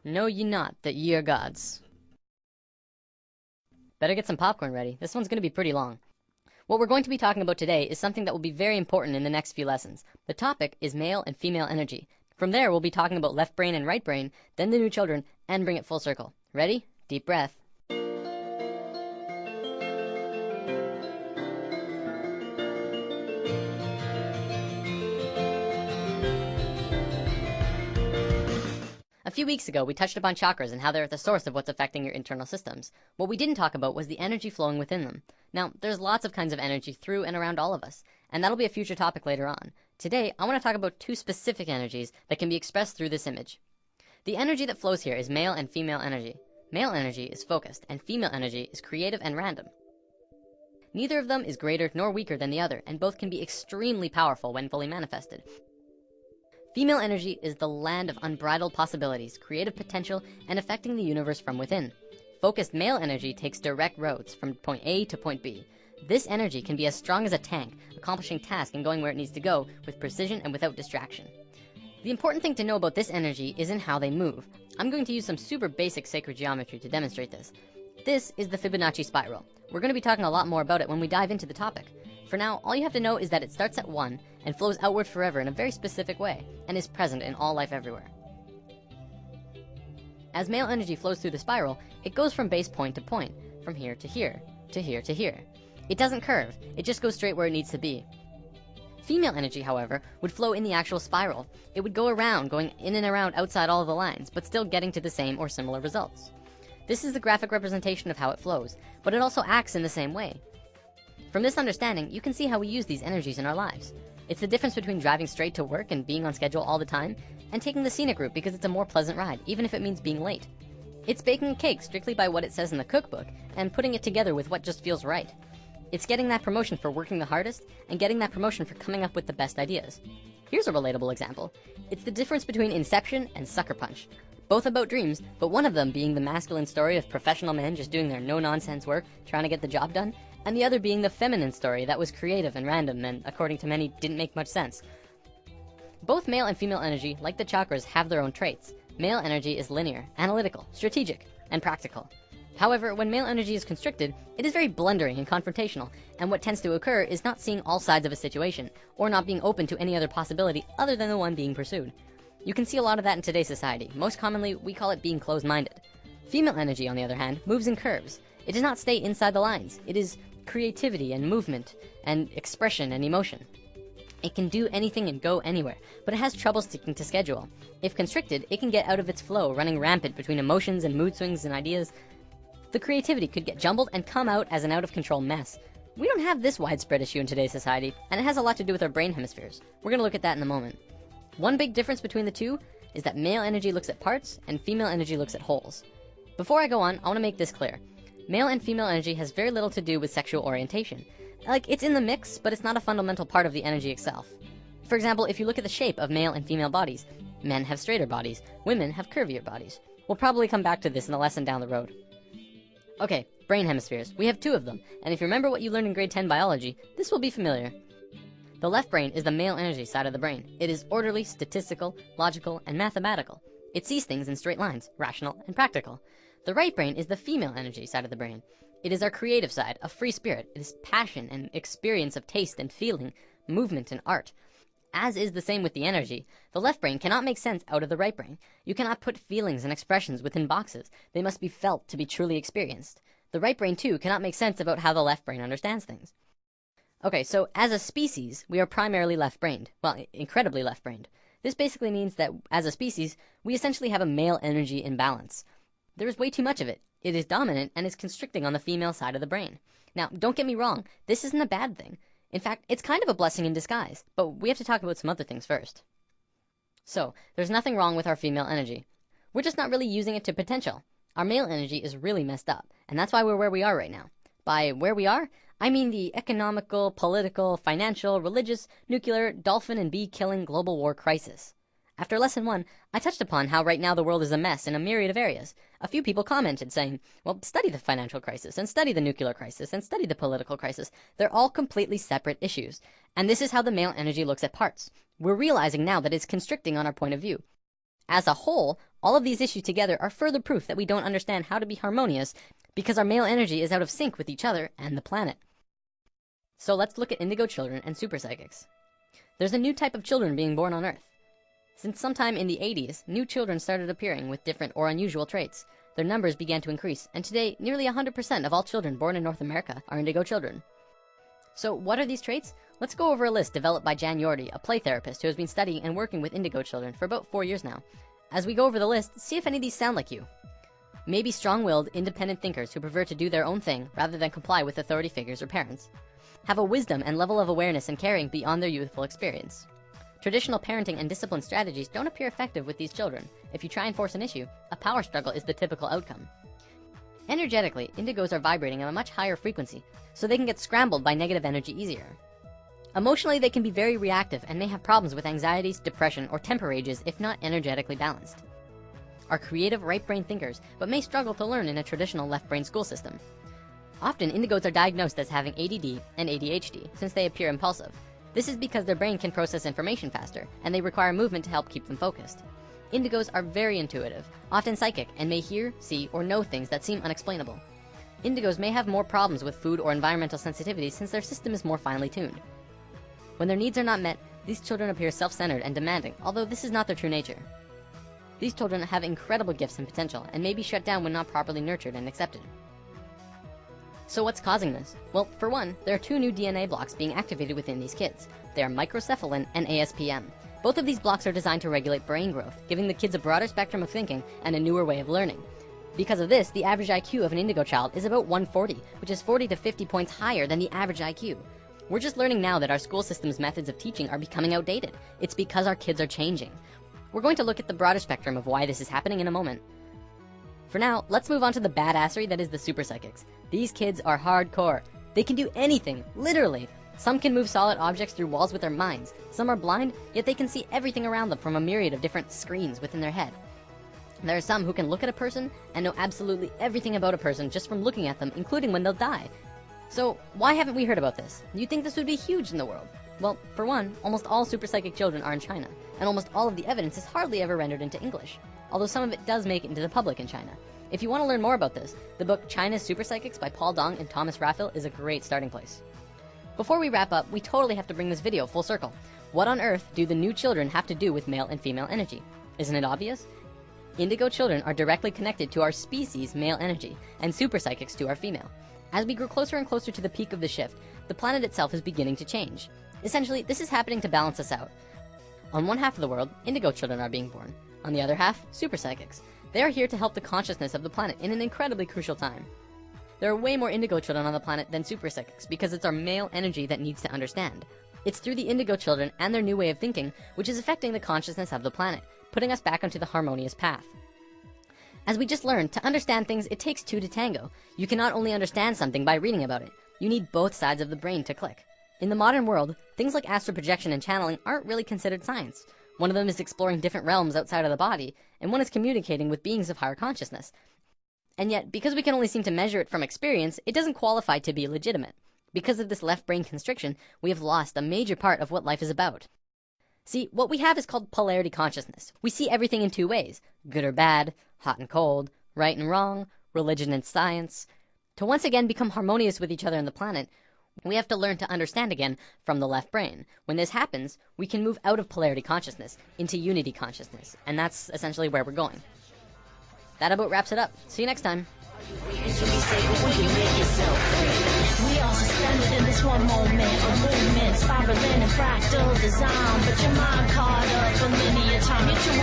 Know ye not that ye are gods? Better get some popcorn ready. This one's going to be pretty long. What we're going to be talking about today is something that will be very important in the next few lessons. The topic is male and female energy. From there, we'll be talking about left brain and right brain, then the new children, and bring it full circle. Ready? Deep breath. A few weeks ago, we touched upon chakras and how they're at the source of what's affecting your internal systems. What we didn't talk about was the energy flowing within them. Now, there's lots of kinds of energy through and around all of us, and that'll be a future topic later on. Today, I want to talk about two specific energies that can be expressed through this image. The energy that flows here is male and female energy. Male energy is focused, and female energy is creative and random. Neither of them is greater nor weaker than the other, and both can be extremely powerful when fully manifested. Female energy is the land of unbridled possibilities, creative potential, and affecting the universe from within. Focused male energy takes direct roads from point A to point B. This energy can be as strong as a tank, accomplishing tasks and going where it needs to go with precision and without distraction. The important thing to know about this energy is in how they move. I'm going to use some super basic sacred geometry to demonstrate this. This is the Fibonacci spiral. We're going to be talking a lot more about it when we dive into the topic. For now, all you have to know is that it starts at 1 and flows outward forever in a very specific way and is present in all life everywhere. As male energy flows through the spiral, it goes from base point to point, from here to here, to here to here. It doesn't curve, it just goes straight where it needs to be. Female energy, however, would flow in the actual spiral. It would go around, going in and around outside all of the lines, but still getting to the same or similar results. This is the graphic representation of how it flows, but it also acts in the same way. From this understanding, you can see how we use these energies in our lives. It's the difference between driving straight to work and being on schedule all the time, and taking the scenic route because it's a more pleasant ride, even if it means being late. It's baking a cake strictly by what it says in the cookbook, and putting it together with what just feels right. It's getting that promotion for working the hardest, and getting that promotion for coming up with the best ideas. Here's a relatable example. It's the difference between Inception and Sucker Punch. Both about dreams, but one of them being the masculine story of professional men just doing their no-nonsense work, trying to get the job done, and the other being the feminine story that was creative and random and, according to many, didn't make much sense. Both male and female energy, like the chakras, have their own traits. Male energy is linear, analytical, strategic, and practical. However, when male energy is constricted, it is very blundering and confrontational, and what tends to occur is not seeing all sides of a situation, or not being open to any other possibility other than the one being pursued. You can see a lot of that in today's society. Most commonly, we call it being closed-minded. Female energy, on the other hand, moves in curves. It does not stay inside the lines. It is creativity and movement and expression and emotion. It can do anything and go anywhere, but it has trouble sticking to schedule. If constricted, it can get out of its flow, running rampant between emotions and mood swings and ideas. The creativity could get jumbled and come out as an out-of-control mess. We don't have this widespread issue in today's society, and it has a lot to do with our brain hemispheres. We're going to look at that in a moment. One big difference between the two is that male energy looks at parts and female energy looks at wholes. Before I go on, I want to make this clear. Male and female energy has very little to do with sexual orientation. Like, it's in the mix, but it's not a fundamental part of the energy itself. For example, if you look at the shape of male and female bodies, men have straighter bodies, women have curvier bodies. We'll probably come back to this in a lesson down the road. Okay, brain hemispheres. We have two of them, and if you remember what you learned in grade 10 biology, this will be familiar. The left brain is the male energy side of the brain. It is orderly, statistical, logical, and mathematical. It sees things in straight lines, rational and practical. The right brain is the female energy side of the brain. It is our creative side, a free spirit. It is passion and experience of taste and feeling, movement and art. As is the same with the energy, the left brain cannot make sense out of the right brain. You cannot put feelings and expressions within boxes. They must be felt to be truly experienced. The right brain, too, cannot make sense about how the left brain understands things. Okay, so as a species, we are primarily left-brained. Well, incredibly left-brained. This basically means that, as a species, we essentially have a male energy imbalance. There is way too much of it. It is dominant and is constricting on the female side of the brain. Now, don't get me wrong, this isn't a bad thing. In fact, it's kind of a blessing in disguise, but we have to talk about some other things first. So, there's nothing wrong with our female energy. We're just not really using it to potential. Our male energy is really messed up, and that's why we're where we are right now. By where we are, I mean the economical, political, financial, religious, nuclear, dolphin and bee killing global war crisis. After lesson 1, I touched upon how right now the world is a mess in a myriad of areas. A few people commented saying, well, study the financial crisis, and study the nuclear crisis, and study the political crisis. They're all completely separate issues. And this is how the male energy looks at parts. We're realizing now that it's constricting on our point of view. As a whole, All of these issues together are further proof that we don't understand how to be harmonious because our male energy is out of sync with each other and the planet. So let's look at indigo children and super psychics. There's a new type of children being born on Earth. Since sometime in the 80s, new children started appearing with different or unusual traits. Their numbers began to increase, and today, nearly 100% of all children born in North America are indigo children. So what are these traits? Let's go over a list developed by Jan Yordi, a play therapist who has been studying and working with indigo children for about 4 years now. As we go over the list, see if any of these sound like you. Maybe strong-willed, independent thinkers who prefer to do their own thing rather than comply with authority figures or parents. Have a wisdom and level of awareness and caring beyond their youthful experience. Traditional parenting and discipline strategies don't appear effective with these children. If you try and force an issue, a power struggle is the typical outcome. Energetically, indigos are vibrating at a much higher frequency, so they can get scrambled by negative energy easier. Emotionally, they can be very reactive and may have problems with anxieties, depression, or temper rages if not energetically balanced. Are creative right-brain thinkers, but may struggle to learn in a traditional left-brain school system. Often, indigos are diagnosed as having ADD and ADHD since they appear impulsive. This is because their brain can process information faster, and they require movement to help keep them focused. Indigos are very intuitive, often psychic, and may hear, see, or know things that seem unexplainable. Indigos may have more problems with food or environmental sensitivity since their system is more finely tuned. When their needs are not met, these children appear self-centered and demanding, although this is not their true nature. These children have incredible gifts and potential, and may be shut down when not properly nurtured and accepted. So what's causing this? Well, for one, there are 2 new DNA blocks being activated within these kids. They are microcephalin and ASPM. Both of these blocks are designed to regulate brain growth, giving the kids a broader spectrum of thinking and a newer way of learning. Because of this, the average IQ of an indigo child is about 140, which is 40 to 50 points higher than the average IQ. We're just learning now that our school system's methods of teaching are becoming outdated. It's because our kids are changing. We're going to look at the broader spectrum of why this is happening in a moment. For now, let's move on to the badassery that is the super psychics. These kids are hardcore. They can do anything, literally. Some can move solid objects through walls with their minds. Some are blind, yet they can see everything around them from a myriad of different screens within their head. There are some who can look at a person and know absolutely everything about a person just from looking at them, including when they'll die. So why haven't we heard about this? You'd think this would be huge in the world. Well, for one, almost all super psychic children are in China, and almost all of the evidence is hardly ever rendered into English, although some of it does make it into the public in China. If you want to learn more about this, the book China's Super Psychics by Paul Dong and Thomas Raphael is a great starting place. Before we wrap up, we totally have to bring this video full circle. What on earth do the new children have to do with male and female energy? Isn't it obvious? Indigo children are directly connected to our species' male energy, and super psychics to our female. As we grow closer and closer to the peak of the shift, the planet itself is beginning to change. Essentially, this is happening to balance us out. On one half of the world, indigo children are being born. On the other half, super psychics. They are here to help the consciousness of the planet in an incredibly crucial time. There are way more indigo children on the planet than super psychics because it's our male energy that needs to understand. It's through the indigo children and their new way of thinking which is affecting the consciousness of the planet, putting us back onto the harmonious path. As we just learned, to understand things, it takes 2 to tango. You cannot only understand something by reading about it. You need both sides of the brain to click. In the modern world, things like astral projection and channeling aren't really considered science. One of them is exploring different realms outside of the body, and one is communicating with beings of higher consciousness. And yet, because we can only seem to measure it from experience, it doesn't qualify to be legitimate. Because of this left brain constriction, we have lost a major part of what life is about. See, what we have is called polarity consciousness. We see everything in 2 ways, good or bad, hot and cold, right and wrong, religion and science. To once again become harmonious with each other on the planet, we have to learn to understand again from the left brain. When this happens, we can move out of polarity consciousness into unity consciousness, and that's essentially where we're going. That about wraps it up. See you next time. We all suspended in this one moment, a movement spiraling in fractal design, but your mind caught up a linear time. You're too